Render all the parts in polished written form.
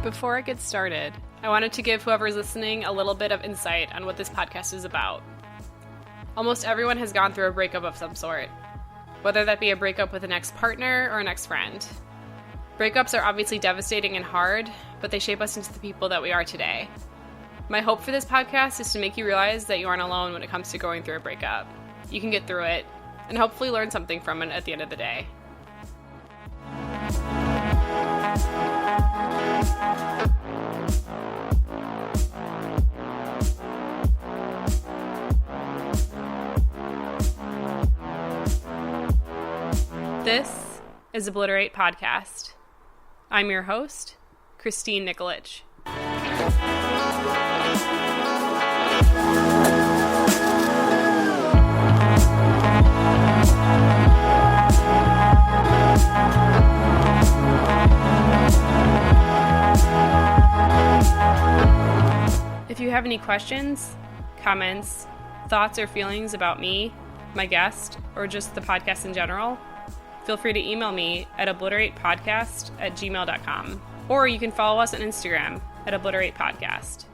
Before I get started, I wanted to give whoever's listening a little bit of insight on what this podcast is about. Almost everyone has gone through a breakup of some sort, whether that be a breakup with an ex-partner or an ex-friend. Breakups are obviously devastating and hard, but they shape us into the people that we are today. My hope for this podcast is to make you realize that you aren't alone when it comes to going through a breakup. You can get through it, and hopefully learn something from it at the end of the day. This is Obliterate Podcast. I'm your host, Christine Nikolic. If you have any questions, comments, thoughts, or feelings about me, my guest, or just the podcast in general, feel free to email me at obliteratepodcast@gmail.com, or you can follow us on Instagram at obliteratepodcast.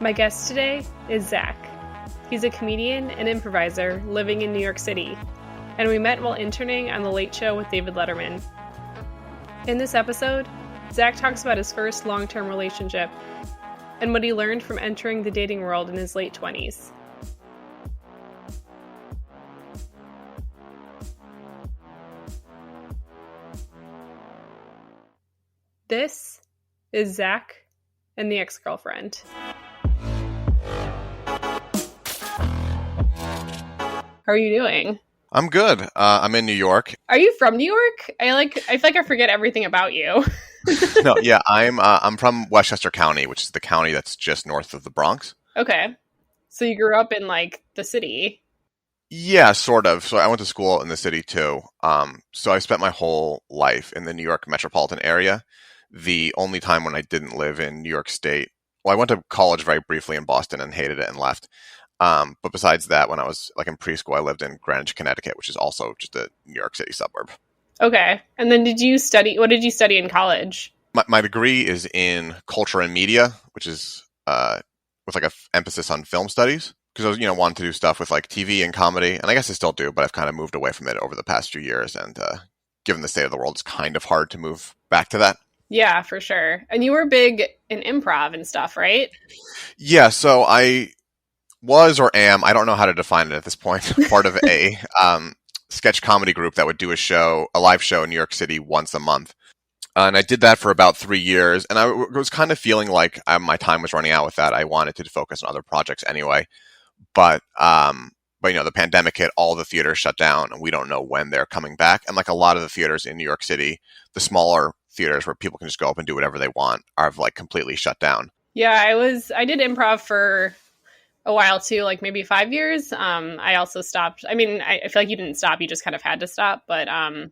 My guest today is Zach. He's a comedian and improviser living in New York City, and we met while interning on The Late Show with David Letterman. In this episode, Zach talks about his first long-term relationship and what he learned from entering the dating world in his late 20s. This is Zach and the Ex-Girlfriend. How are you doing? I'm good. I'm in New York. Are you from New York? I feel like I forget everything about you. No, yeah, I'm from Westchester County, which is the county that's just north of the Bronx. Okay. So you grew up in the city. Yeah, sort of. So I went to school in the city too. So I spent my whole life in the New York metropolitan area. The only time when I didn't live in New York State, well, I went to college very briefly in Boston and hated it and left. But besides that, when I was in preschool, I lived in Greenwich, Connecticut, which is also just a New York City suburb. Okay. And then what did you study in college? My degree is in culture and media, which is with a emphasis on film studies. Because I was, wanted to do stuff with TV and comedy, and I guess I still do, but I've kind of moved away from it over the past few years. And given the state of the world, it's kind of hard to move back to that. Yeah, for sure. And you were big in improv and stuff, right? Yeah, so I was or am, I don't know how to define it at this point, part of a sketch comedy group that would do a live show in New York City once a month. And I did that for about 3 years, and I was kind of feeling like my time was running out with that. I wanted to focus on other projects anyway. But the pandemic hit, all the theaters shut down, and we don't know when they're coming back. And a lot of the theaters in New York City, the smaller theaters where people can just go up and do whatever they want, are completely shut down. Yeah, I did improv for a while too, maybe 5 years. I also stopped. I mean, I feel like you didn't stop, you just kind of had to stop. But I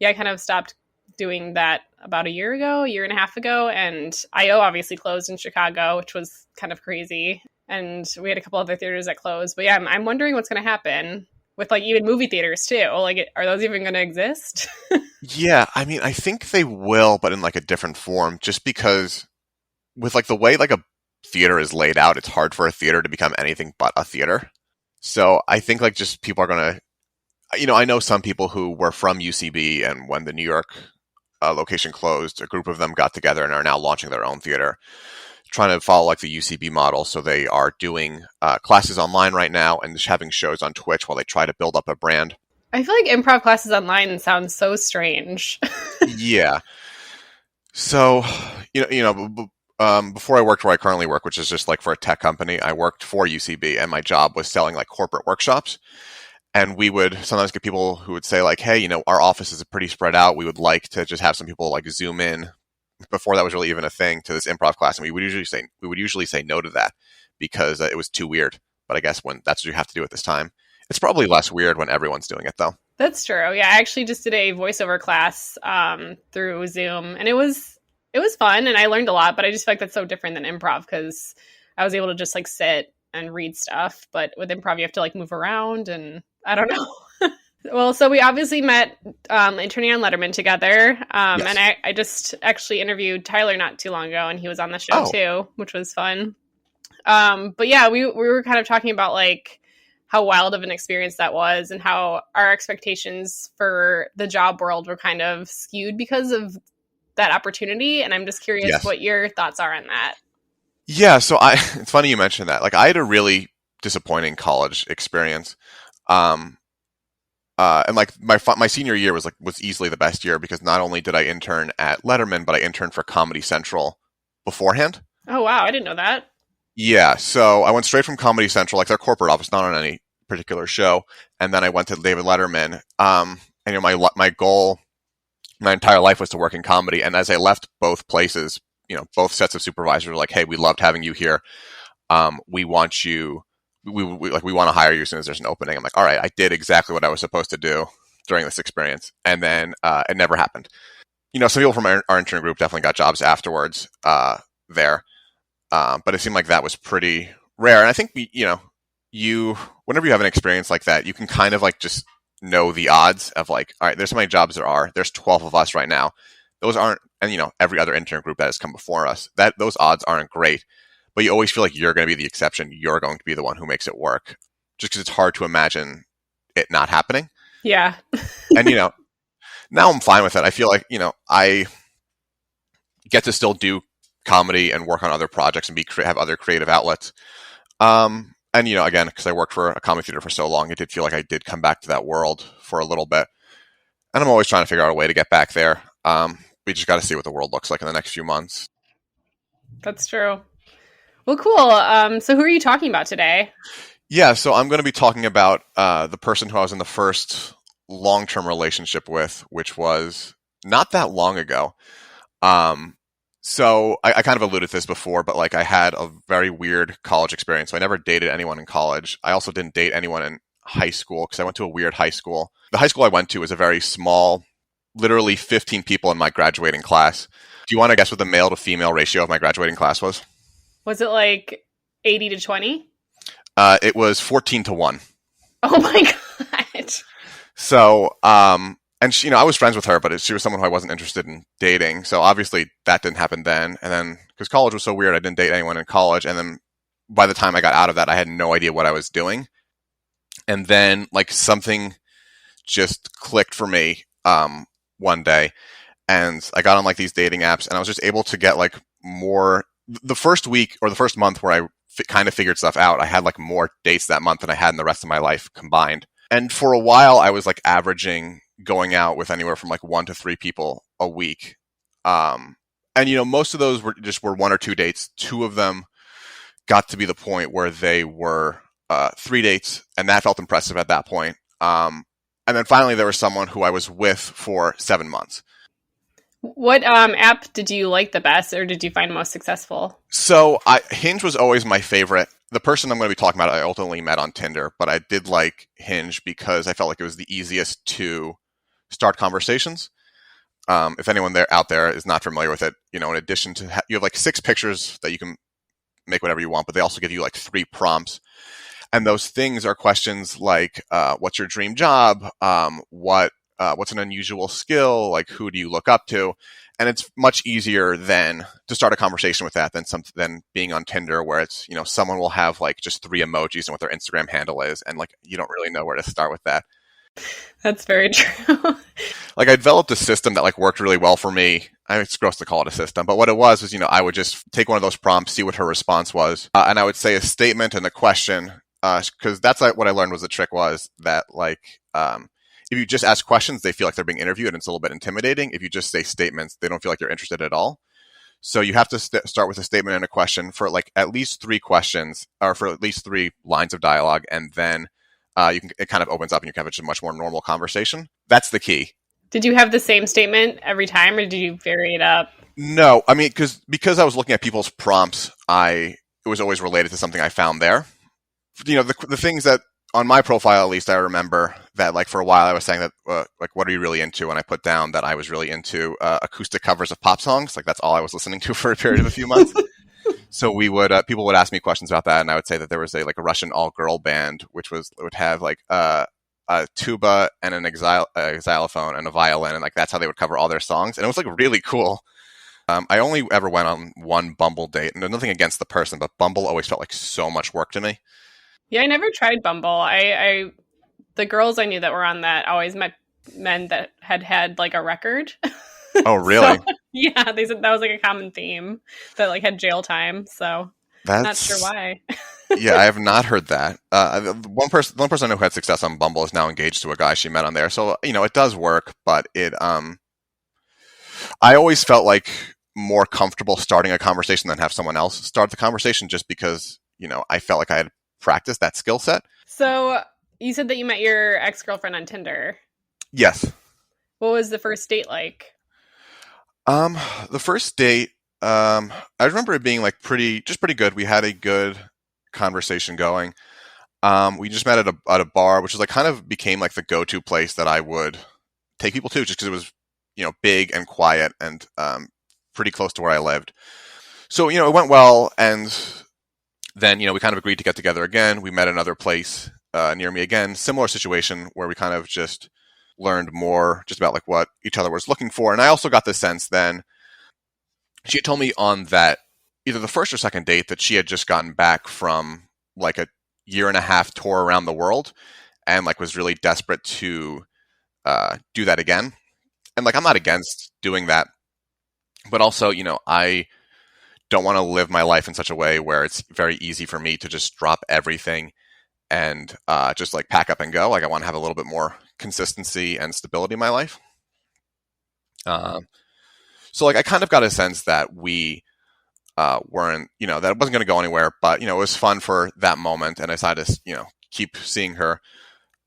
kind of stopped doing that about a year and a half ago. And IO obviously closed in Chicago, which was kind of crazy. And we had a couple other theaters that closed. But yeah, I'm wondering what's going to happen with even movie theaters too. Are those even going to exist? Yeah, I mean, I think they will, but in a different form, just because with the way a theater is laid out, it's hard for a theater to become anything but a theater. So I think just people are going to, I know some people who were from UCB, and when the New York location closed, a group of them got together and are now launching their own theater, trying to follow the UCB model. So they are doing classes online right now and just having shows on Twitch while they try to build up a brand. I feel like improv classes online sounds so strange. Yeah. So, before I worked where I currently work, which is just for a tech company, I worked for UCB, and my job was selling corporate workshops. And we would sometimes get people who would say hey, our office is pretty spread out. We would like to just have some people Zoom in, before that was really even a thing, to this improv class. And we would usually say no to that because it was too weird. But I guess when that's what you have to do at this time, it's probably less weird when everyone's doing it though. That's true. Yeah, I actually just did a voiceover class through Zoom, and it was fun, and I learned a lot. But I just feel like that's so different than improv because I was able to just sit and read stuff. But with improv, you have to move around, and I don't know. Well, so we obviously met interning on Letterman together. Yes. And I just actually interviewed Tyler not too long ago, and he was on the show Oh. too, which was fun. But yeah, we were kind of talking about like how wild of an experience that was and how our expectations for the job world were kind of skewed because of that opportunity. And I'm just curious Yes. what your thoughts are on that. Yeah, so it's funny you mentioned that. Like, I had a really disappointing college experience. And like my senior year was easily the best year because not only did I intern at Letterman, but I interned for Comedy Central beforehand. Oh, wow. I didn't know that. Yeah, so I went straight from Comedy Central, like their corporate office, not on any particular show, and then I went to David Letterman. And my goal, my entire life was to work in comedy. And as I left both places, both sets of supervisors were like, "Hey, we loved having you here. We want you. We want to hire you as soon as there's an opening." I'm like, "All right, I did exactly what I was supposed to do during this experience," and then it never happened. Some people from our intern group definitely got jobs afterwards there. But it seemed like that was pretty rare. And I think, whenever you have an experience like that, you can kind of like just know the odds of like, all right, there's how many jobs there are. There's 12 of us right now. Those aren't, and every other intern group that has come before us, those odds aren't great. But you always feel like you're going to be the exception. You're going to be the one who makes it work. Just because it's hard to imagine it not happening. Yeah. And, now I'm fine with it. I feel like, I get to still do comedy and work on other projects and have other creative outlets. And again, because I worked for a comedy theater for so long, it did feel like I did come back to that world for a little bit. And I'm always trying to figure out a way to get back there. We just got to see what the world looks like in the next few months. That's true. Well, cool. So who are you talking about today? Yeah, so I'm going to be talking about the person who I was in the first long-term relationship with, which was not that long ago. So I kind of alluded to this before, but like I had a very weird college experience. So I never dated anyone in college. I also didn't date anyone in high school because I went to a weird high school. The high school I went to was a very small, literally 15 people in my graduating class. Do you want to guess what the male to female ratio of my graduating class was? Was it like 80 to 20? It was 14 to 1. Oh my God. So, and she, I was friends with her, but she was someone who I wasn't interested in dating. So obviously that didn't happen then. And then because college was so weird, I didn't date anyone in college. And then by the time I got out of that, I had no idea what I was doing. And then like something just clicked for me one day, and I got on like these dating apps, and I was just able to get like more. The first week or the first month where I kind of figured stuff out, I had like more dates that month than I had in the rest of my life combined. And for a while, I was like averaging going out with anywhere from like 1 to 3 people a week. And most of those were 1 or 2 dates. 2 of them got to be the point where they were 3 dates, and that felt impressive at that point. And then finally, there was someone who I was with for 7 months. What app did you like the best, or did you find most successful? So Hinge was always my favorite. The person I'm going to be talking about, I ultimately met on Tinder, but I did like Hinge because I felt like it was the easiest to start conversations. If anyone out there is not familiar with it, in addition to you have like 6 pictures that you can make whatever you want, but they also give you like 3 prompts. And those things are questions like, what's your dream job? What's an unusual skill? Like, who do you look up to? And it's much easier than to start a conversation with that than being on Tinder, where it's, someone will have like just 3 emojis and what their Instagram handle is. And like, you don't really know where to start with that. That's very true. Like, I developed a system that like worked really well for me. It's gross to call it a system, but what it was I would just take one of those prompts, see what her response was. And I would say a statement and a question. Because that's like what I learned was the trick was that like, if you just ask questions, they feel like they're being interviewed, and it's a little bit intimidating. If you just say statements, they don't feel like you're interested at all. So you have to start with a statement and a question for like at least 3 questions, or for at least 3 lines of dialogue, and then it kind of opens up and you can have a much more normal conversation. That's the key. Did you have the same statement every time, or did you vary it up? No, I mean, because I was looking at people's prompts, it was always related to something I found there. The things that on my profile, at least, I remember that like for a while I was saying that like, what are you really into? And I put down that I was really into acoustic covers of pop songs. Like that's all I was listening to for a period of a few months. So we would people would ask me questions about that, and I would say that there was a Russian all-girl band which would have like a tuba and a xylophone and a violin, and like that's how they would cover all their songs, and it was like really cool. I only ever went on one Bumble date, and there's nothing against the person, but Bumble always felt like so much work to me. Yeah, I never tried Bumble. I the girls I knew that were on that always met men that had like a record. Oh, really? So, yeah, they said that was like a common theme that like had jail time. So not sure why. Yeah, I have not heard that. One person I know who had success on Bumble is now engaged to a guy she met on there. So it does work, but I always felt like more comfortable starting a conversation than have someone else start the conversation, just because I felt like I had practiced that skill set. So you said that you met your ex-girlfriend on Tinder. Yes. What was the first date like? The first date, I remember it being like pretty good. We had a good conversation going. We just met at a bar, which was like kind of became like the go-to place that I would take people to, just because it was big and quiet and pretty close to where I lived. So it went well, and then we kind of agreed to get together again. We met another place near me again, similar situation where we kind of just learned more just about like what each other was looking for. And I also got the sense then, she had told me on that either the first or second date that she had just gotten back from like a 1.5 year tour around the world, and like was really desperate to do that again. And like I'm not against doing that, but also I don't want to live my life in such a way where it's very easy for me to just drop everything and just like pack up and go. Like I want to have a little bit more consistency and stability in my life. So like I kind of got a sense that we weren't, that it wasn't going to go anywhere, but it was fun for that moment, and I decided to keep seeing her.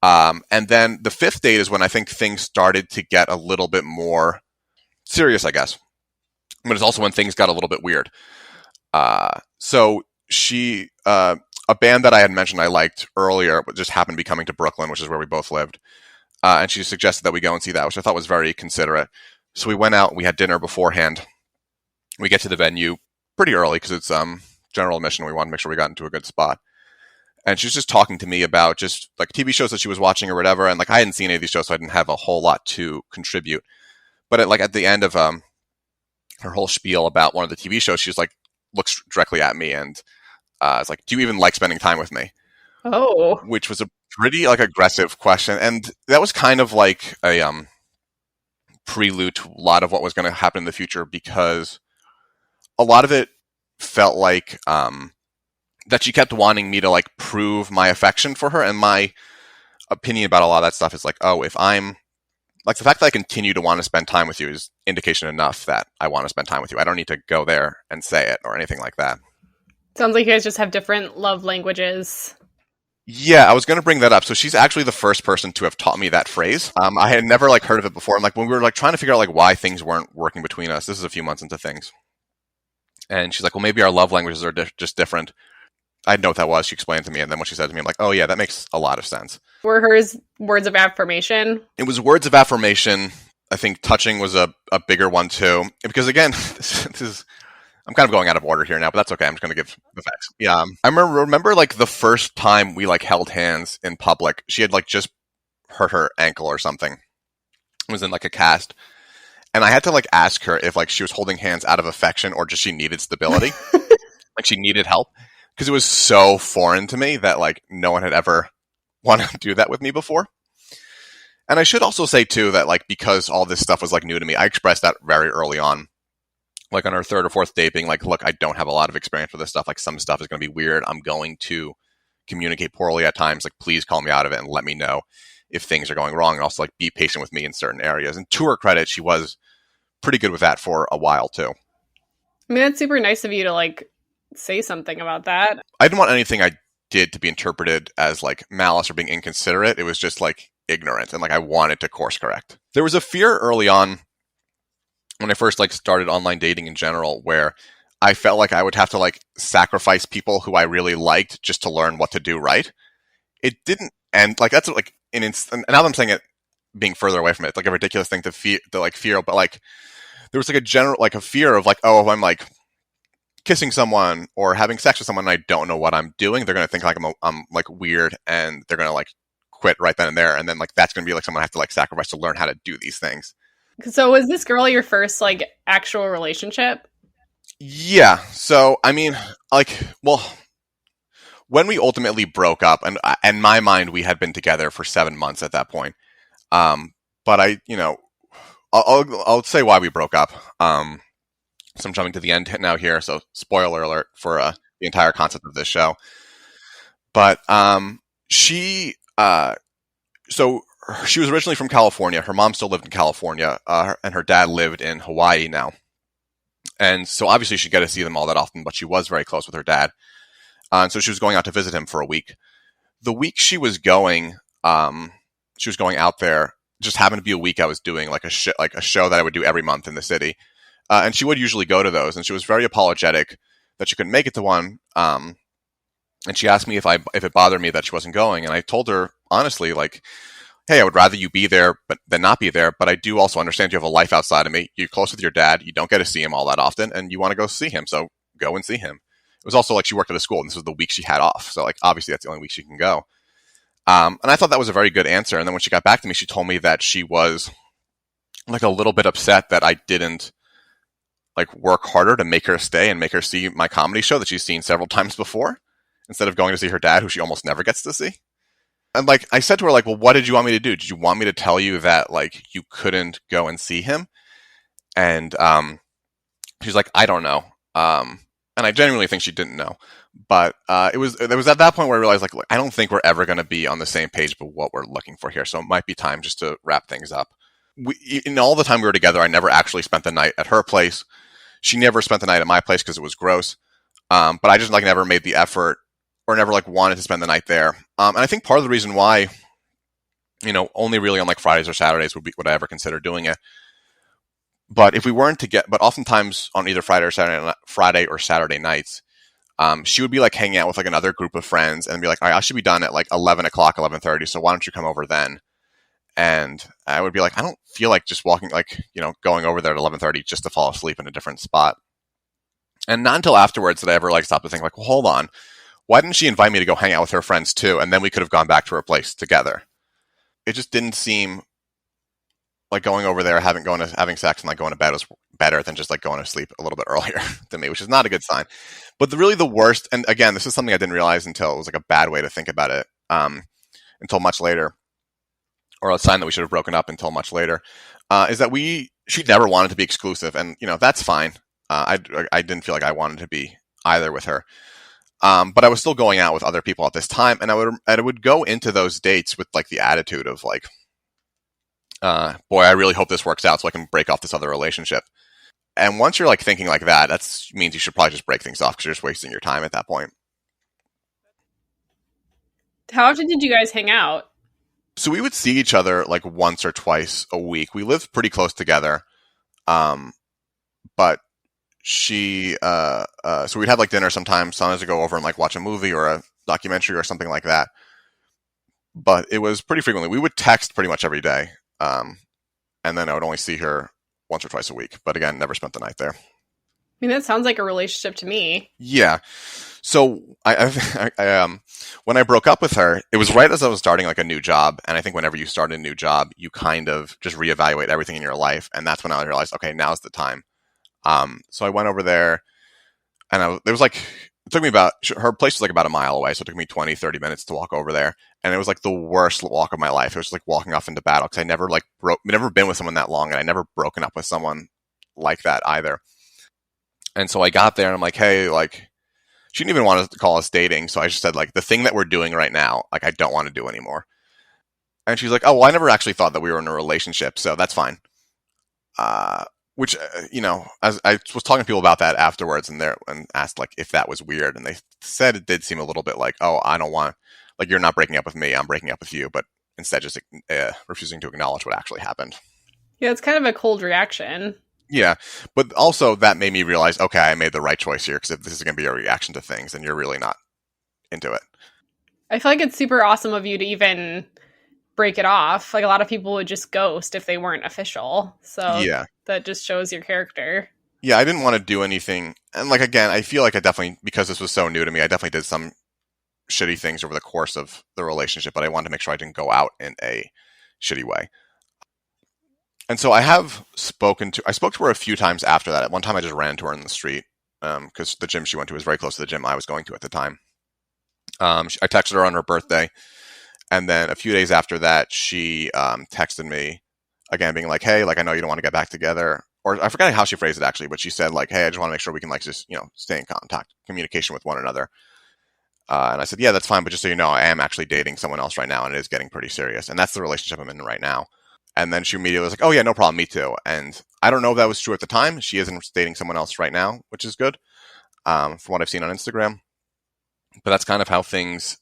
And then the fifth date is when I think things started to get a little bit more serious, I guess. But it's also when things got a little bit weird. So she, a band that I had mentioned I liked earlier, but just happened to be coming to Brooklyn, which is where we both lived. And she suggested that we go and see that, which I thought was very considerate. So we went out and we had dinner beforehand. We get to the venue pretty early because it's general admission. We wanted to make sure we got into a good spot. And she was just talking to me about just like TV shows that she was watching or whatever. And like I hadn't seen any of these shows, so I didn't have a whole lot to contribute. But at the end of her whole spiel about one of the TV shows, she was like, looks directly at me and is like, "Do you even like spending time with me?" Oh, which was a pretty like aggressive question, and that was kind of like a prelude to a lot of what was going to happen in the future, because a lot of it felt like that she kept wanting me to like prove my affection for her, and my opinion about a lot of that stuff is like, oh, if I'm like, the fact that I continue to want to spend time with you is indication enough that I want to spend time with you. I don't need to go there and say it or anything like that. Sounds like you guys just have different love languages. Yeah, I was going to bring that up. So she's actually the first person to have taught me that phrase. I had never like heard of it before. And like when we were like trying to figure out like why things weren't working between us, this is a few months into things. And she's like, well, maybe our love languages are just different. I didn't know what that was. She explained to me. And then when she said to me, I'm like, oh yeah, that makes a lot of sense. Were hers words of affirmation? It was words of affirmation. I think touching was a bigger one too. Because again, this is, I'm kind of going out of order here now, but that's okay. I'm just going to give the facts. Yeah. I remember like the first time we like held hands in public, she had like just hurt her ankle or something. It was in like a cast. And I had to like ask her if like she was holding hands out of affection or just she needed stability. Like she needed help. Because it was so foreign to me that like no one had ever wanted to do that with me before. And I should also say too that like because all this stuff was like new to me, I expressed that very early on. Like on our third or fourth date, being like, look, I don't have a lot of experience with this stuff. Like some stuff is going to be weird. I'm going to communicate poorly at times. Like please call me out of it and let me know if things are going wrong. And also like be patient with me in certain areas. And to her credit, she was pretty good with that for a while too. I mean, that's super nice of you to like say something about that. I didn't want anything I did to be interpreted as like malice or being inconsiderate. It was just like ignorant, and like I wanted to course correct. There was a fear early on when I first like started online dating in general, where I felt like I would have to like sacrifice people who I really liked just to learn what to do right. It didn't end like that's like and now that I'm saying it, being further away from it, it's like a ridiculous thing to fear, but like there was like a general like a fear of like, oh, if I'm like kissing someone or having sex with someone and I don't know what I'm doing, they're going to think like I'm like weird, and they're going to like quit right then and there. And then like, that's going to be like someone I have to like sacrifice to learn how to do these things. So was this girl your first like actual relationship? Yeah. So, I mean, like, well, when we ultimately broke up, and in my mind, we had been together for 7 months at that point. But I'll say why we broke up. So I'm jumping to the end now here. So spoiler alert for the entire concept of this show. But so she was originally from California. Her mom still lived in California, and her dad lived in Hawaii now. And so obviously she got to see them all that often, but she was very close with her dad. And so she was going out to visit him for a week. The week she was going out there. Just happened to be a week I was doing like a show that I would do every month in the city, and she would usually go to those. And she was very apologetic that she couldn't make it to one. And she asked me if it bothered me that she wasn't going, and I told her honestly, like, hey, I would rather you be there than not be there, but I do also understand you have a life outside of me. You're close with your dad. You don't get to see him all that often, and you want to go see him, so go and see him. It was also like she worked at a school, and this was the week she had off, so like obviously that's the only week she can go. And I thought that was a very good answer. And then when she got back to me, she told me that she was like a little bit upset that I didn't like work harder to make her stay and make her see my comedy show that she's seen several times before, instead of going to see her dad, who she almost never gets to see. And like, I said to her, like, well, what did you want me to do? Did you want me to tell you that like you couldn't go and see him? And she's like, I don't know. And I genuinely think she didn't know. But it was at that point where I realized, like, look, I don't think we're ever going to be on the same page about what we're looking for here. So it might be time just to wrap things up. In all the time we were together, I never actually spent the night at her place. She never spent the night at my place because it was gross. But I just like never made the effort or never like wanted to spend the night there. And I think part of the reason why, only really on like Fridays or Saturdays would I ever consider doing it. But if we weren't but oftentimes on either Friday or Saturday nights, she would be like hanging out with like another group of friends and be like, all right, I should be done at like 11 o'clock, 11:30. So why don't you come over then? And I would be like, I don't feel like just walking, like, going over there at 11:30 just to fall asleep in a different spot. And not until afterwards did I ever like stop to think like, well, hold on. Why didn't she invite me to go hang out with her friends too? And then we could have gone back to her place together. It just didn't seem like going over there, having sex and like going to bed was better than just like going to sleep a little bit earlier to me, which is not a good sign. But really the worst, and again, this is something I didn't realize until it was like a bad way to think about it, until much later, or a sign that we should have broken up until much later, is that she never wanted to be exclusive, and that's fine. I didn't feel like I wanted to be either with her, but I was still going out with other people at this time, and I would go into those dates with like the attitude of like, boy, I really hope this works out so I can break off this other relationship. And once you're like thinking like that means you should probably just break things off because you're just wasting your time at that point. How often did you guys hang out? So we would see each other like once or twice a week. We lived pretty close together. But she, so we'd have like dinner sometimes. Sometimes we'd go over and like watch a movie or a documentary or something like that. But it was pretty frequently. We would text pretty much every day. And then I would only see her once or twice a week. But again, never spent the night there. I mean, that sounds like a relationship to me. Yeah. So when I broke up with her, it was right as I was starting like a new job. And I think whenever you start a new job, you kind of just reevaluate everything in your life. And that's when I realized, okay, now's the time. So I went over there and it took me her place was like about a mile away. So it took me 20, 30 minutes to walk over there. And it was like the worst walk of my life. It was like walking off into battle because I never never been with someone that long, and I never broken up with someone like that either. And so I got there and I'm like, hey, like, she didn't even want to call us dating. So I just said like, the thing that we're doing right now, like, I don't want to do anymore. And she's like, oh, well, I never actually thought that we were in a relationship, so that's fine. Which, as I was talking to people about that afterwards and asked like if that was weird. And they said it did seem a little bit like, oh, I don't want, like, you're not breaking up with me, I'm breaking up with you. But instead just refusing to acknowledge what actually happened. Yeah, it's kind of a cold reaction. Yeah, but also that made me realize, okay, I made the right choice here, because if this is going to be a reaction to things, then you're really not into it. I feel like it's super awesome of you to even break it off. Like, a lot of people would just ghost if they weren't official. So yeah, that just shows your character. Yeah, I didn't want to do anything. And like, again, I feel like I definitely, because this was so new to me, I definitely did some shitty things over the course of the relationship, but I wanted to make sure I didn't go out in a shitty way. And so I spoke to her a few times after that. At one time I just ran to her in the street because the gym she went to was very close to the gym I was going to at the time. I texted her on her birthday, and then a few days after that, she texted me again, being like, "Hey, like I know you don't want to get back together," or I forget how she phrased it actually, but she said like, "Hey, I just want to make sure we can like just stay in contact, communication with one another." And I said, "Yeah, that's fine, but just so you know, I am actually dating someone else right now, and it is getting pretty serious, and that's the relationship I'm in right now." And then she immediately was like, "Oh yeah, no problem, me too." And I don't know if that was true at the time. She isn't dating someone else right now, which is good, from what I've seen on Instagram. But that's kind of how things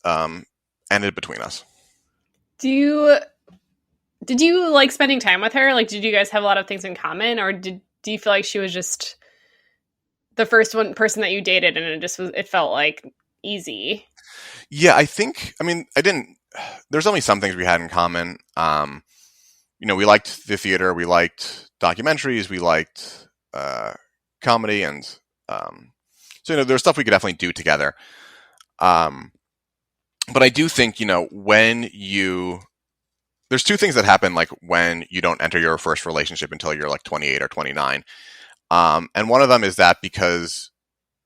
ended between us. Did you like spending time with her? Like, did you guys have a lot of things in common, or do you feel like she was just the first person that you dated, and it felt like easy? Yeah, I didn't. There's only some things we had in common. We liked the theater, we liked documentaries, we liked comedy, and so there's stuff we could definitely do together. But I do think there's two things that happen like when you don't enter your first relationship until you're like 28 or 29, and one of them is that because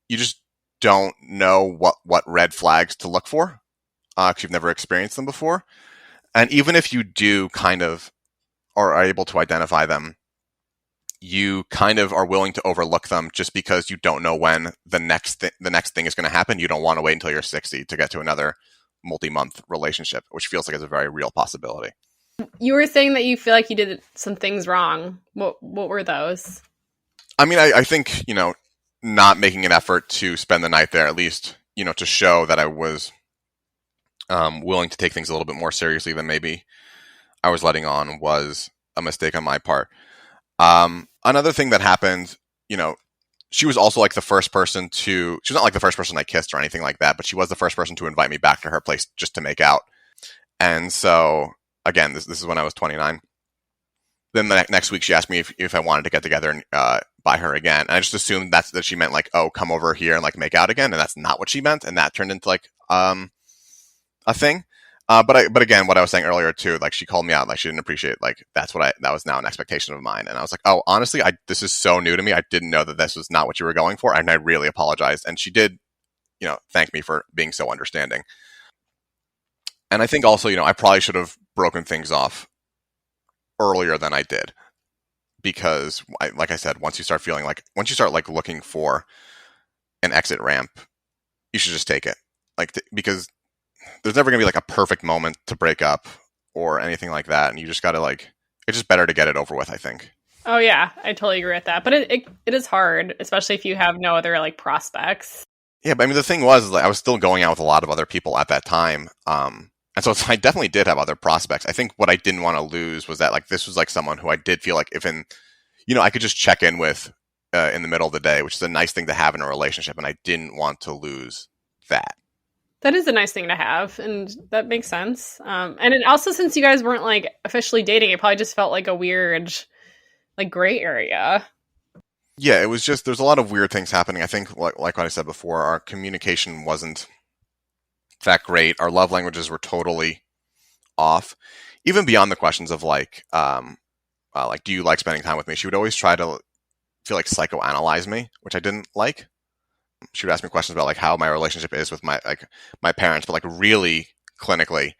you just don't know what red flags to look for because you've never experienced them before, and even if you do kind of or are able to identify them, you kind of are willing to overlook them just because you don't know when the next thing is going to happen. You don't want to wait until you're 60 to get to another multi-month relationship, which feels like it's a very real possibility. You were saying that you feel like you did some things wrong. What were those? I mean, I think, not making an effort to spend the night there, at least, to show that I was willing to take things a little bit more seriously than maybe I was letting on, was a mistake on my part. Another thing that happened, she was also like the first person she's not like the first person I kissed or anything like that, but she was the first person to invite me back to her place just to make out. And so, again, this is when I was 29. Then the next week she asked me if I wanted to get together and by her again. And I just assumed that she meant like, oh, come over here and like make out again. And that's not what she meant. And that turned into like a thing. But again, what I was saying earlier too, like she called me out, like she didn't appreciate, like that was now an expectation of mine. And I was like, oh, honestly, this is so new to me. I didn't know that this was not what you were going for. And I really apologized. And she did, thank me for being so understanding. And I think also, I probably should have broken things off earlier than I did, because like I said, once you start looking for an exit ramp, you should just take it, because there's never going to be like a perfect moment to break up or anything like that. And you just got to it's just better to get it over with, I think. Oh yeah, I totally agree with that. But it is hard, especially if you have no other like prospects. Yeah. But I mean, the thing was, I was still going out with a lot of other people at that time. And so I definitely did have other prospects. I think what I didn't want to lose was that like, this was like someone who I did feel like I could just check in with in the middle of the day, which is a nice thing to have in a relationship. And I didn't want to lose that. That is a nice thing to have, and that makes sense. And it also, since you guys weren't like officially dating, it probably just felt like a weird, like gray area. Yeah, it was just, there's a lot of weird things happening. I think, like what I said before, our communication wasn't that great. Our love languages were totally off. Even beyond the questions of like, do you like spending time with me? She would always try to feel like psychoanalyze me, which I didn't like. She would ask me questions about like how my relationship is with my parents, but like really clinically,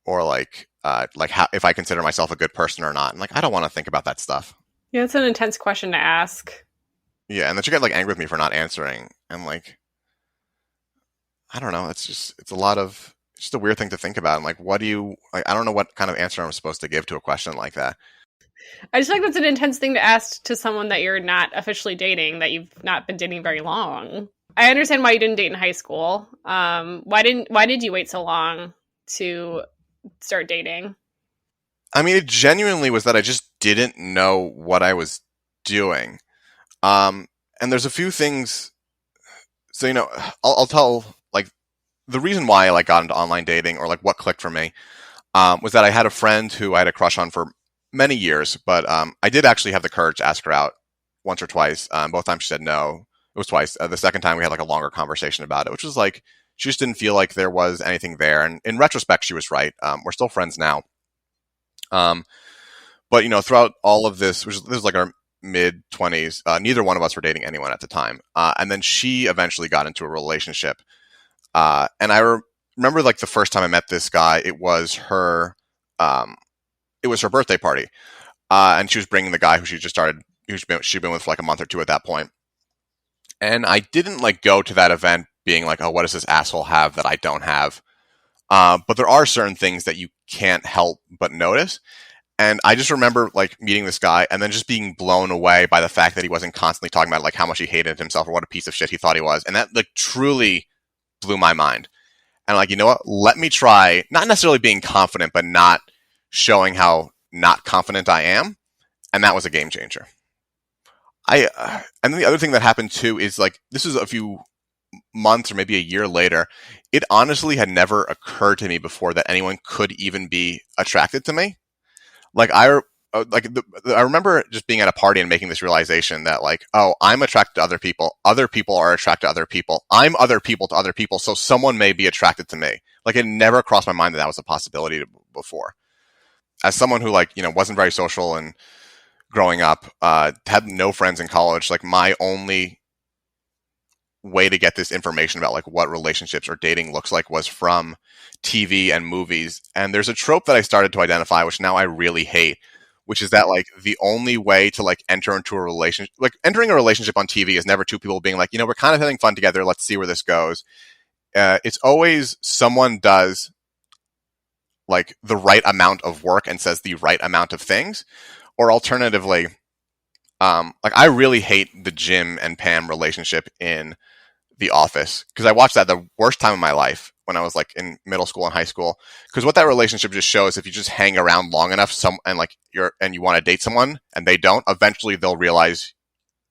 or like how, if I consider myself a good person or not. And like, I don't want to think about that stuff. Yeah, it's an intense question to ask. Yeah, and then she got like angry with me for not answering, and like, I don't know. It's just a weird thing to think about. And like, I don't know what kind of answer I'm supposed to give to a question like that. I just feel like that's an intense thing to ask to someone that you're not officially dating, that you've not been dating very long. I understand why you didn't date in high school. Why did you wait so long to start dating? I mean, it genuinely was that I just didn't know what I was doing. And there's a few things. So, I'll tell like the reason why I like got into online dating, or like what clicked for me, was that I had a friend who I had a crush on for many years, but I did actually have the courage to ask her out once or twice. Both times she said no. It was twice. The second time we had like a longer conversation about it, which was like, she just didn't feel like there was anything there. And in retrospect, she was right. We're still friends now. But throughout all of this, this was like our mid-20s, neither one of us were dating anyone at the time. And then she eventually got into a relationship. And I remember like the first time I met this guy, it was her birthday party. And she was bringing the guy who she'd been with for like a month or two at that point. And I didn't like go to that event being like, oh, what does this asshole have that I don't have? But there are certain things that you can't help but notice. And I just remember like meeting this guy and then just being blown away by the fact that he wasn't constantly talking about like how much he hated himself or what a piece of shit he thought he was. And that like truly blew my mind. And like, you know what? Let me try, not necessarily being confident, but not showing how not confident I am. And that was a game changer. And then the other thing that happened too is like, this is a few months or maybe a year later. It honestly had never occurred to me before that anyone could even be attracted to me. Like I remember just being at a party and making this realization that like, oh, I'm attracted to other people are attracted to other people, I'm other people to other people, so someone may be attracted to me. Like it never crossed my mind that was a possibility before. As someone who like, wasn't very social and growing up, had no friends in college, like my only way to get this information about like what relationships or dating looks like was from TV and movies. And there's a trope that I started to identify, which now I really hate, which is that like the only way to like enter into a relationship, like entering a relationship on TV is never two people being like, we're kind of having fun together, let's see where this goes. It's always someone does like the right amount of work and says the right amount of things, or alternatively, like I really hate the Jim and Pam relationship in The Office because I watched that the worst time of my life when I was like in middle school and high school. Because what that relationship just shows, if you just hang around long enough, and you want to date someone and they don't, eventually they'll realize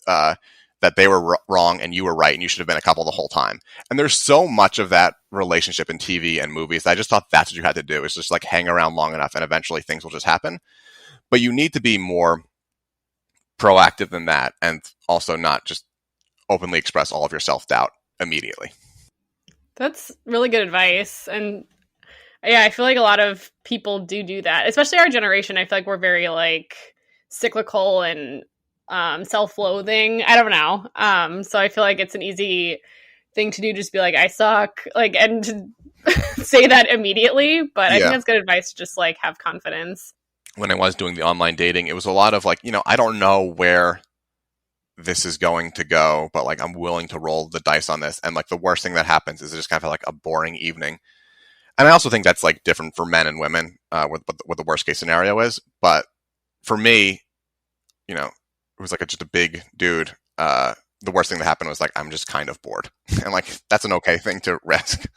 that they were wrong and you were right and you should have been a couple the whole time. And there's so much of that relationship in TV and movies. I just thought that's what you had to do, is just like hang around long enough and eventually things will just happen. But you need to be more proactive than that, and also not just openly express all of your self-doubt immediately. That's really good advice. And yeah, I feel like a lot of people do that, especially our generation. I feel like we're very like cyclical and self-loathing. I don't know. So I feel like it's an easy thing to do, just be like, I suck, like, and to say that immediately. But I think that's good advice to just like have confidence. When I was doing the online dating, it was a lot of like, I don't know where this is going to go, but like I'm willing to roll the dice on this. And like the worst thing that happens is it just kind of like a boring evening. And I also think that's like different for men and women, what the worst case scenario is. But for me, it was like just a big dude. The worst thing that happened was like, I'm just kind of bored. And like, that's an okay thing to risk.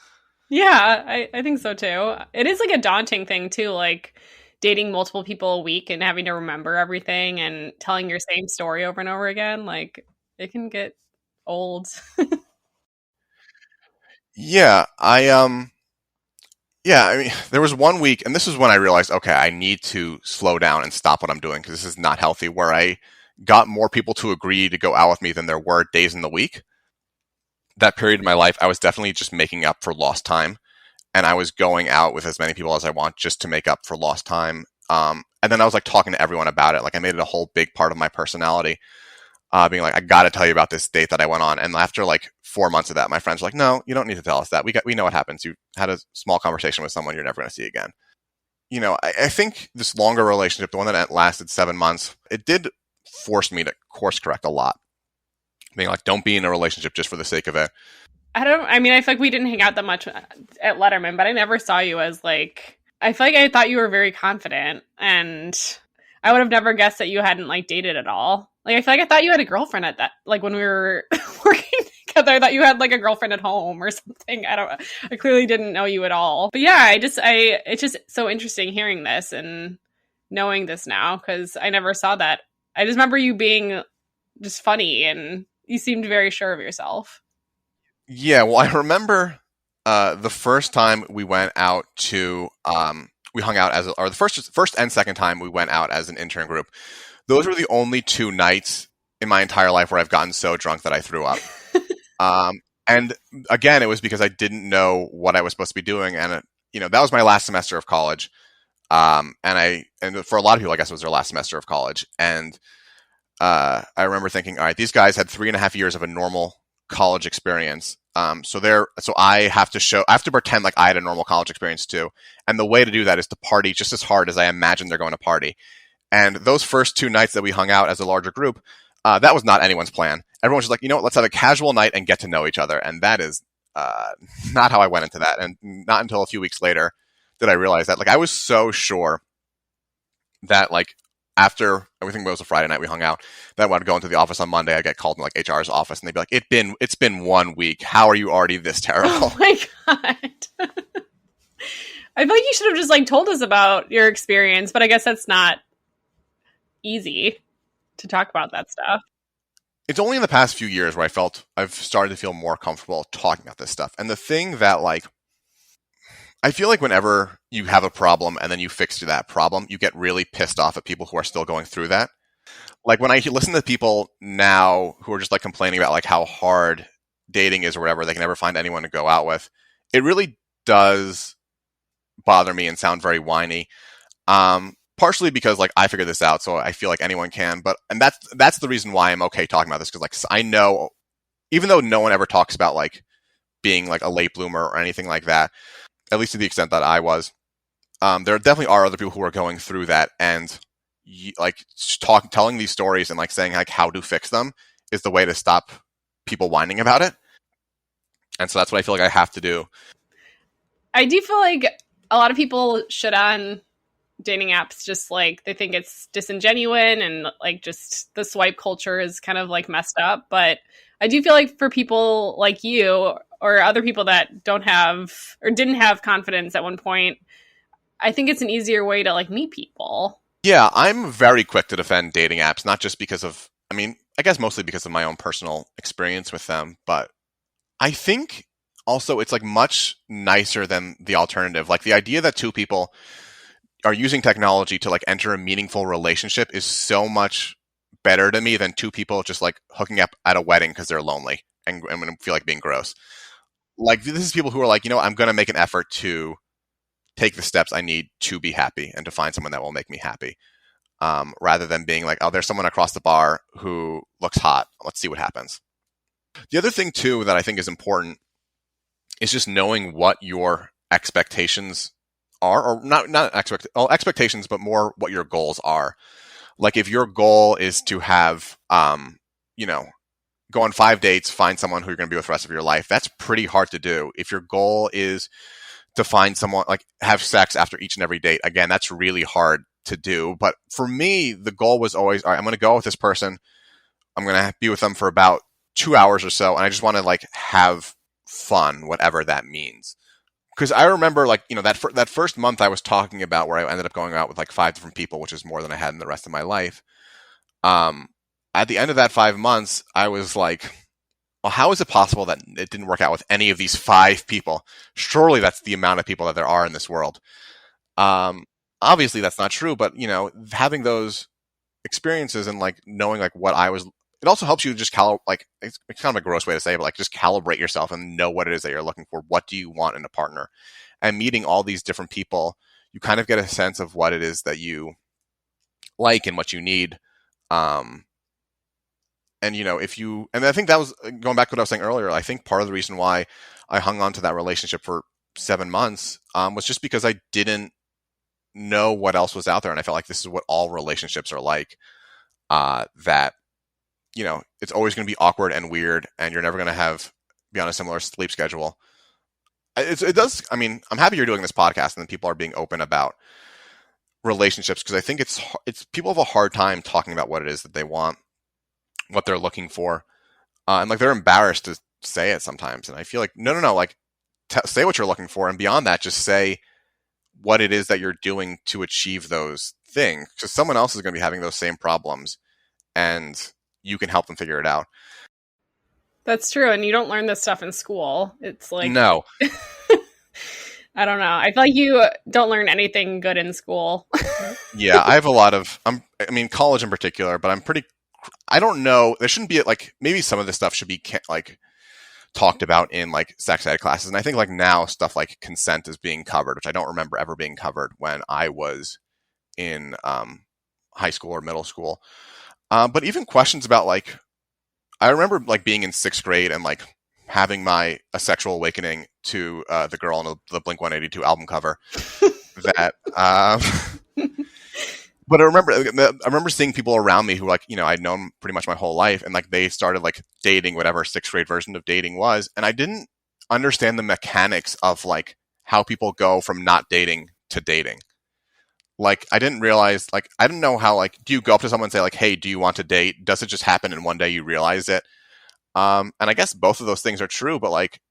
Yeah, I think so too. It is like a daunting thing too, like dating multiple people a week and having to remember everything and telling your same story over and over again. Like it can get old. Yeah, I mean, there was one week, and this is when I realized, okay, I need to slow down and stop what I'm doing because this is not healthy, where I got more people to agree to go out with me than there were days in the week. That period in my life, I was definitely just making up for lost time, and I was going out with as many people as I want just to make up for lost time. And then I was like talking to everyone about it. Like I made it a whole big part of my personality, being like, I got to tell you about this date that I went on. And after like 4 months of that, my friends were like, no, you don't need to tell us that. We know what happens. You had a small conversation with someone you're never going to see again. I think this longer relationship, the one that lasted 7 months, it did force me to course correct a lot. Being like, don't be in a relationship just for the sake of it. I feel like we didn't hang out that much at Letterman, but I never saw you as like, I feel like I thought you were very confident, and I would have never guessed that you hadn't like dated at all. Like, I feel like I thought you had a girlfriend at that, like when we were working together, I thought you had like a girlfriend at home or something. I clearly didn't know you at all. But yeah, it's just so interesting hearing this and knowing this now, because I never saw that. I just remember you being just funny and you seemed very sure of yourself. Yeah, well, I remember the first time we went out to, we hung out or the first and second time we went out as an intern group. Those were the only 2 nights in my entire life where I've gotten so drunk that I threw up. And again, it was because I didn't know what I was supposed to be doing, and that was my last semester of college. And for a lot of people, I guess it was their last semester of college. And I remember thinking, all right, these guys had 3.5 years of a normal college experience. So I have to pretend like I had a normal college experience too. And the way to do that is to party just as hard as I imagine they're going to party. And those first 2 nights that we hung out as a larger group, that was not anyone's plan. Everyone was just like, you know what, let's have a casual night and get to know each other. And that is not how I went into that. And not until a few weeks later did I realize that. Like, I was so sure that, like, after everything was a Friday night, we hung out, that when I'd go into the office on Monday, I'd get called in, like, HR's office, and they'd be like, it's been 1 week. How are you already this terrible? Oh my God. I feel like you should have just, like, told us about your experience, but I guess that's not easy to talk about that stuff. It's only in the past few years where I've started to feel more comfortable talking about this stuff. And the thing that, like, I feel like whenever you have a problem and then you fix that problem, you get really pissed off at people who are still going through that. Like, when I listen to people now who are just, like, complaining about, like, how hard dating is or whatever, they can never find anyone to go out with, it really does bother me and sound very whiny. Partially because, like, I figured this out, so I feel like anyone can. And that's the reason why I'm okay talking about this, because, like, I know, even though no one ever talks about, like, being, like, a late bloomer or anything like that, at least to the extent that I was, there definitely are other people who are going through that, and telling these stories and, like, saying, like, how to fix them is the way to stop people whining about it. And so that's what I feel like I have to do. I do feel like a lot of people shit on dating apps, just like they think it's disingenuous and, like, just the swipe culture is kind of, like, messed up. But I do feel like for people like you or other people that don't have or didn't have confidence at one point, I think it's an easier way to, like, meet people. Yeah, I'm very quick to defend dating apps, not just because of, I guess mostly because of my own personal experience with them, but I think also it's, like, much nicer than the alternative. Like, the idea that 2 people are using technology to, like, enter a meaningful relationship is so much better to me than 2 people just, like, hooking up at a wedding because they're lonely and feel like being gross. Like, this is people who are like, I'm going to make an effort to take the steps I need to be happy and to find someone that will make me happy, rather than being like, oh, there's someone across the bar who looks hot, let's see what happens. The other thing too that I think is important is just knowing what your expectations are, or not expectations, but more what your goals are. Like, if your goal is to have, go on 5 dates, find someone who you're going to be with the rest of your life, that's pretty hard to do. If your goal is to find someone, like, have sex after each and every date, again, that's really hard to do. But for me, the goal was always, all right, I'm going to go with this person. I'm going to be with them for about 2 hours or so. And I just want to, like, have fun, whatever that means. Because I remember, like, that first month I was talking about, where I ended up going out with, like, 5 different people, which is more than I had in the rest of my life. At the end of that 5 months, I was like, well, how is it possible that it didn't work out with any of these 5 people? Surely that's the amount of people that there are in this world. Obviously that's not true, but, having those experiences and, like, knowing, like, what I was, it also helps you just it's kind of a gross way to say it, but, like, just calibrate yourself and know what it is that you're looking for. What do you want in a partner? And meeting all these different people, you kind of get a sense of what it is that you like and what you need. And, and I think that was, going back to what I was saying earlier, I think part of the reason why I hung on to that relationship for 7 months was just because I didn't know what else was out there. And I felt like this is what all relationships are like, that, it's always going to be awkward and weird, and you're never going to be on a similar sleep schedule. I'm happy you're doing this podcast and that people are being open about relationships, because I think it's people have a hard time talking about what it is that they want, what they're looking for, and, like, they're embarrassed to say it sometimes. And I feel like no, like, say what you're looking for, and beyond that, just say what it is that you're doing to achieve those things, because someone else is going to be having those same problems, and you can help them figure it out. That's true, and you don't learn this stuff in school. It's like, no. I don't know. I feel like you don't learn anything good in school. Yeah, I have a lot of, college in particular, but I don't know. There shouldn't be, like, maybe some of this stuff should be, like, talked about in like sex ed classes. And I think like now stuff like consent is being covered, which I don't remember ever being covered when I was in high school or middle school. But even questions about like, I remember like being in sixth grade and like having a sexual awakening to the girl on the Blink-182 album cover. That, but I remember seeing people around me who like, you know, I'd known pretty much my whole life, and like they started like dating whatever sixth grade version of dating was, and I didn't understand the mechanics of like how people go from not dating to dating. Like I didn't realize, like I didn't know how, like, do you go up to someone and say like, hey, do you want to date? Does it just happen and one day you realize it? And I guess both of those things are true, but like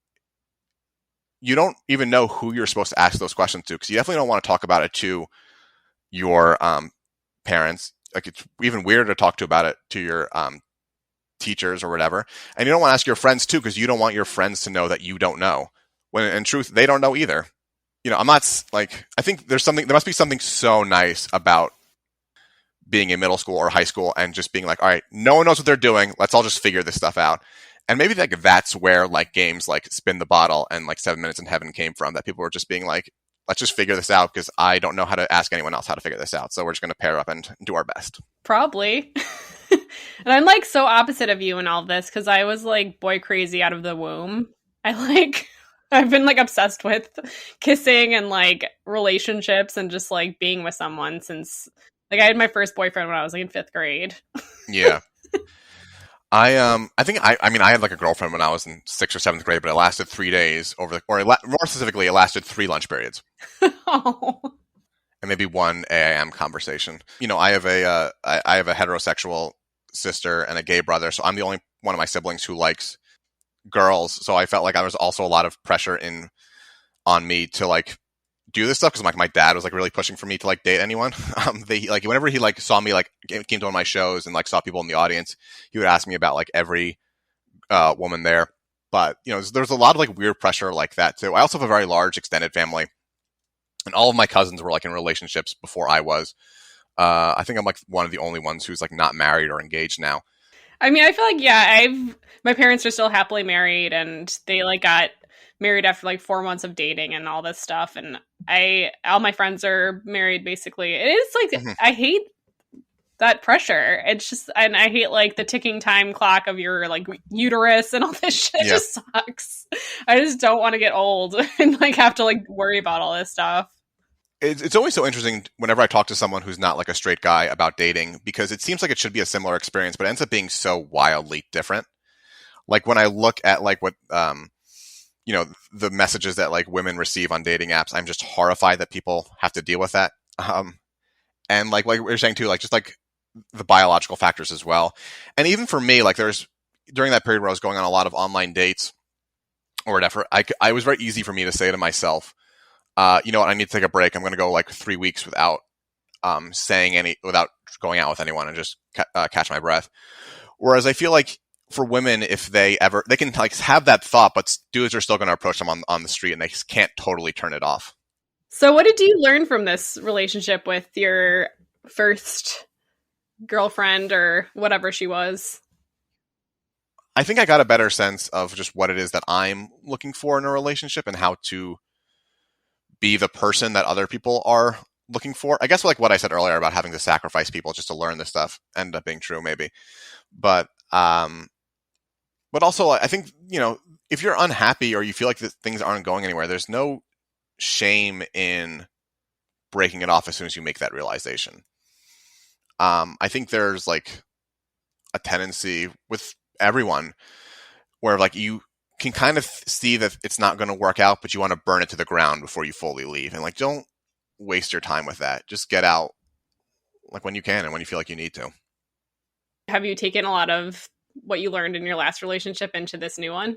you don't even know who you're supposed to ask those questions to, because you definitely don't want to talk about it to your parents. Like it's even weirder to talk about it to your teachers or whatever. And you don't want to ask your friends too, because you don't want your friends to know that you don't know, when in truth they don't know either. You know, I'm not like, I think there must be something so nice about being in middle school or high school and just being like, all right, no one knows what they're doing, let's all just figure this stuff out. And maybe like that's where like games like Spin the Bottle and like 7 Minutes in Heaven came from, that people were just being like, let's just figure this out because I don't know how to ask anyone else how to figure this out. So we're just going to pair up and do our best. Probably. And I'm like so opposite of you in all this, because I was like boy crazy out of the womb. I've been like obsessed with kissing and like relationships and just like being with someone since like I had my first boyfriend when I was like in 5th grade. Yeah. I think I mean I had like a girlfriend when I was in 6th or 7th grade, but it lasted 3 days more specifically, it lasted 3 lunch periods. Oh. And maybe 1 AIM conversation. You know, I have a heterosexual sister and a gay brother, so I'm the only one of my siblings who likes girls. So I felt like I was also a lot of pressure on me to like do this stuff, because like my dad was like really pushing for me to like date anyone. They like whenever he like saw me like came to one of my shows and like saw people in the audience, he would ask me about like every woman there. But you know, there's a lot of like weird pressure like that too. I also have a very large extended family, and all of my cousins were like in relationships before I was. I think I'm like one of the only ones who's like not married or engaged now. I mean, I feel like, yeah, my parents are still happily married, and they like got married after like 4 months of dating and all this stuff. And all my friends are married basically. It is like, I hate that pressure. It's just, and I hate like the ticking time clock of your like uterus and all this shit. Yeah. Just sucks. I just don't want to get old and like have to like worry about all this stuff. It's always so interesting whenever I talk to someone who's not like a straight guy about dating, because it seems like it should be a similar experience, but it ends up being so wildly different. Like when I look at like what, you know, the messages that like women receive on dating apps, I'm just horrified that people have to deal with that. And like we were saying too, like just like the biological factors as well. And even for me, like during that period where I was going on a lot of online dates or whatever, I was very easy for me to say to myself, you know what, I need to take a break. I'm going to go like 3 weeks without without going out with anyone and just catch my breath. Whereas I feel like for women, if they can like have that thought, but dudes are still going to approach them on the street and they just can't totally turn it off. So what did you learn from this relationship with your first girlfriend or whatever she was? I think I got a better sense of just what it is that I'm looking for in a relationship and how to be the person that other people are looking for. I guess like what I said earlier about having to sacrifice people just to learn this stuff ended up being true maybe. But also I think, you know, if you're unhappy or you feel like things aren't going anywhere, there's no shame in breaking it off as soon as you make that realization. I think there's like a tendency with everyone where like you can kind of see that it's not going to work out, but you want to burn it to the ground before you fully leave. And like, don't waste your time with that. Just get out like when you can and when you feel like you need to. Have you taken a lot of what you learned in your last relationship into this new one?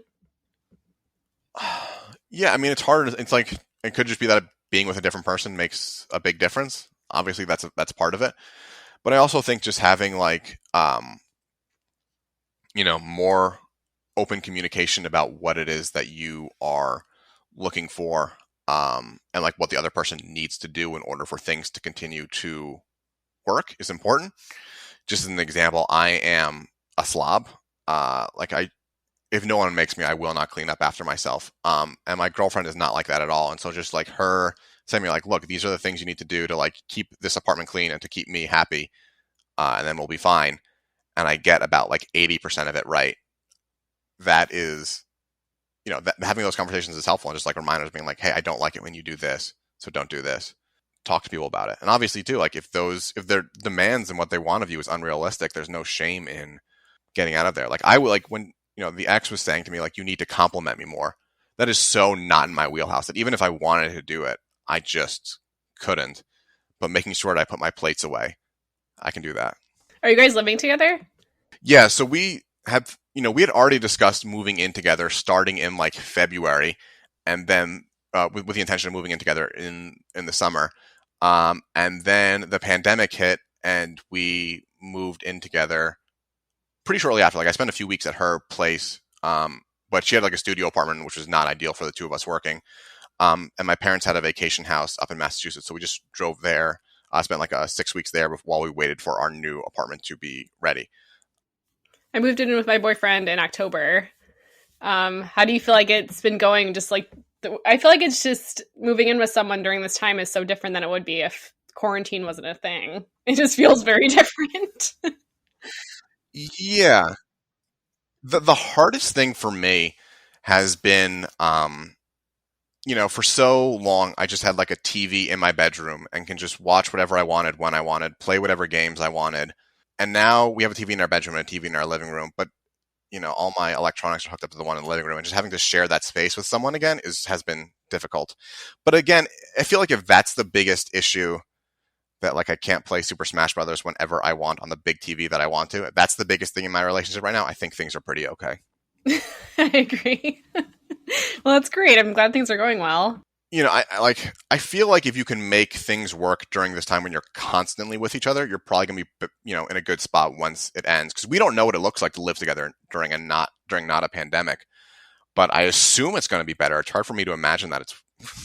Yeah, I mean, it's hard. It's like, it could just be that being with a different person makes a big difference. Obviously that's part of it. But I also think just having like, you know, more open communication about what it is that you are looking for, and like what the other person needs to do in order for things to continue to work is important. Just as an example, I am a slob. if no one makes me, I will not clean up after myself. And my girlfriend is not like that at all. And so just like her saying me like, look, these are the things you need to do to like keep this apartment clean and to keep me happy. And then we'll be fine. And I get about like 80% of it right. That is, having those conversations is helpful. And just like reminders being like, hey, I don't like it when you do this, so don't do this. Talk to people about it. And obviously too, like if their demands and what they want of you is unrealistic, there's no shame in getting out of there. Like I would like when, the ex was saying to me, like, you need to compliment me more. That is so not in my wheelhouse that even if I wanted to do it, I just couldn't. But making sure that I put my plates away, I can do that. Are you guys living together? Yeah. So we have, we had already discussed moving in together starting in like February, and then with the intention of moving in together in the summer. And then the pandemic hit and we moved in together pretty shortly after. Like I spent a few weeks at her place, but she had like a studio apartment, which was not ideal for the two of us working. And my parents had a vacation house up in Massachusetts, so we just drove there. I spent like 6 weeks there while we waited for our new apartment to be ready. I moved in with my boyfriend in October. How do you feel like it's been going? Just like, I feel like it's just moving in with someone during this time is so different than it would be if quarantine wasn't a thing. It just feels very different. Yeah. The hardest thing for me has been, for so long, I just had like a TV in my bedroom and can just watch whatever I wanted when I wanted, play whatever games I wanted. And now we have a TV in our bedroom and a TV in our living room, but all my electronics are hooked up to the one in the living room, and just having to share that space with someone again has been difficult. But again, I feel like if that's the biggest issue, that like I can't play Super Smash Brothers whenever I want on the big TV that I want to, that's the biggest thing in my relationship right now, I think things are pretty okay. I agree. Well, that's great. I'm glad things are going well. I feel like if you can make things work during this time when you're constantly with each other, you're probably going to be, in a good spot once it ends. Because we don't know what it looks like to live together during not a pandemic. But I assume it's going to be better. It's hard for me to imagine that it's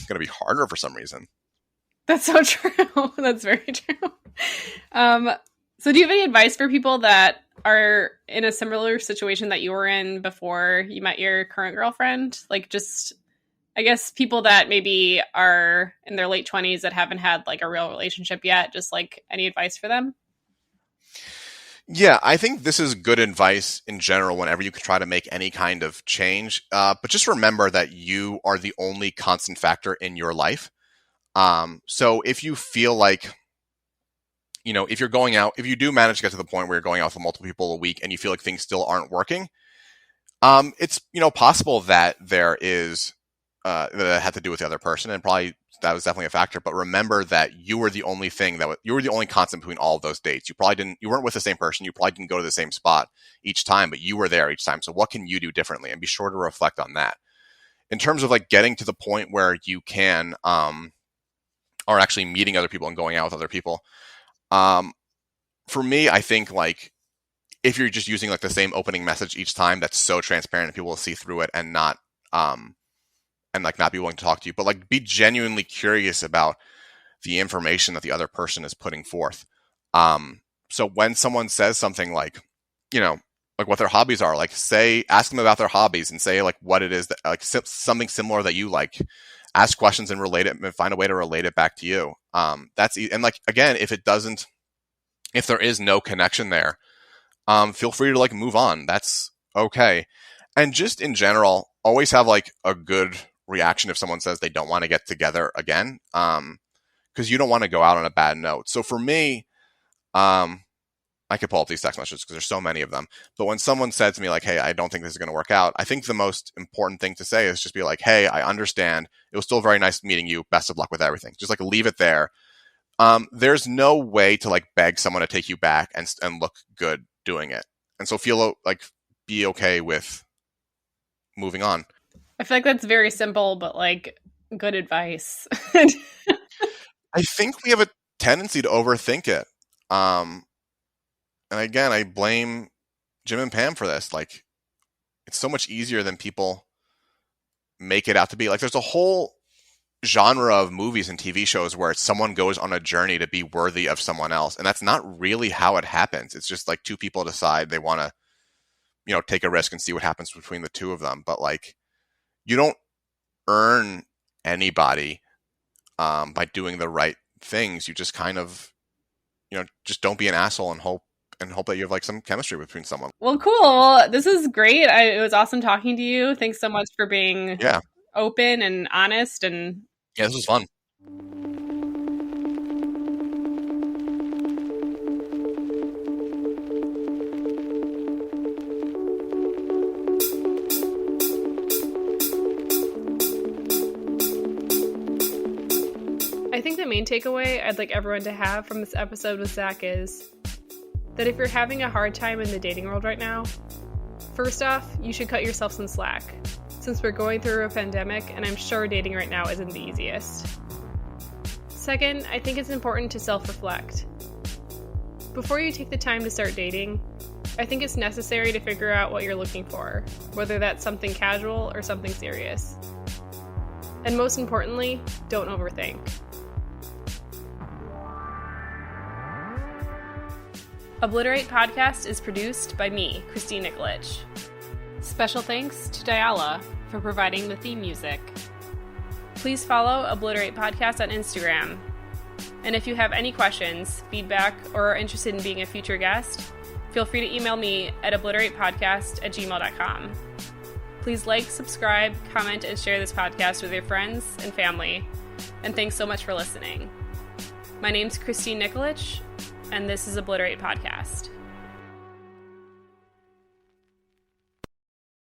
going to be harder for some reason. That's so true. That's very true. So do you have any advice for people that are in a similar situation that you were in before you met your current girlfriend? Like just, I guess, people that maybe are in their late 20s that haven't had like a real relationship yet, just like any advice for them? Yeah, I think this is good advice in general whenever you try to make any kind of change. But just remember that you are the only constant factor in your life. So if you feel like, if you're going out, if you do manage to get to the point where you're going out with multiple people a week and you feel like things still aren't working, it's, possible that there is, that it had to do with the other person, and probably that was definitely a factor. But remember that you were the only thing you were the only constant between all of those dates. You weren't with the same person. You probably didn't go to the same spot each time, but you were there each time. So what can you do differently? And be sure to reflect on that. In terms of like getting to the point where you can, are actually meeting other people and going out with other people. For me, I think like if you're just using like the same opening message each time, that's so transparent and people will see through it and not, and like not be willing to talk to you, but like be genuinely curious about the information that the other person is putting forth. So when someone says something like, like what their hobbies are, like ask them about their hobbies and say like what it is that like something similar that you like. Ask questions and relate it and find a way to relate it back to you. And like, again, if there is no connection there, feel free to like move on. That's okay. And just in general, always have like a good reaction if someone says they don't want to get together again. Cause you don't want to go out on a bad note. So for me, I could pull up these text messages because there's so many of them. But when someone said to me like, hey, I don't think this is going to work out, I think the most important thing to say is just be like, hey, I understand. It was still very nice meeting you. Best of luck with everything. Just like leave it there. There's no way to like beg someone to take you back and look good doing it. And so feel like be okay with moving on. I feel like that's very simple, but like good advice. I think we have a tendency to overthink it. And again, I blame Jim and Pam for this. Like, it's so much easier than people make it out to be. Like, there's a whole genre of movies and TV shows where someone goes on a journey to be worthy of someone else. And that's not really how it happens. It's just like two people decide they want to, take a risk and see what happens between the two of them. But like, you don't earn anybody by doing the right things. You just kind of, just don't be an asshole and hope that you have like some chemistry between someone. Well, cool. This is great. It was awesome talking to you. Thanks so much for being open and honest. And yeah, this was fun. I think the main takeaway I'd like everyone to have from this episode with Zach is that if you're having a hard time in the dating world right now, first off, you should cut yourself some slack, since we're going through a pandemic and I'm sure dating right now isn't the easiest. Second, I think it's important to self-reflect. Before you take the time to start dating, I think it's necessary to figure out what you're looking for, whether that's something casual or something serious. And most importantly, don't overthink. Obliterate Podcast is produced by me, Christine Nikolic. Special thanks to Diala for providing the theme music. Please follow Obliterate Podcast on Instagram. And if you have any questions, feedback, or are interested in being a future guest, feel free to email me at obliteratepodcast@gmail.com. Please like, subscribe, comment, and share this podcast with your friends and family. And thanks so much for listening. My name's Christine Nikolic, and this is Obliterate Podcast.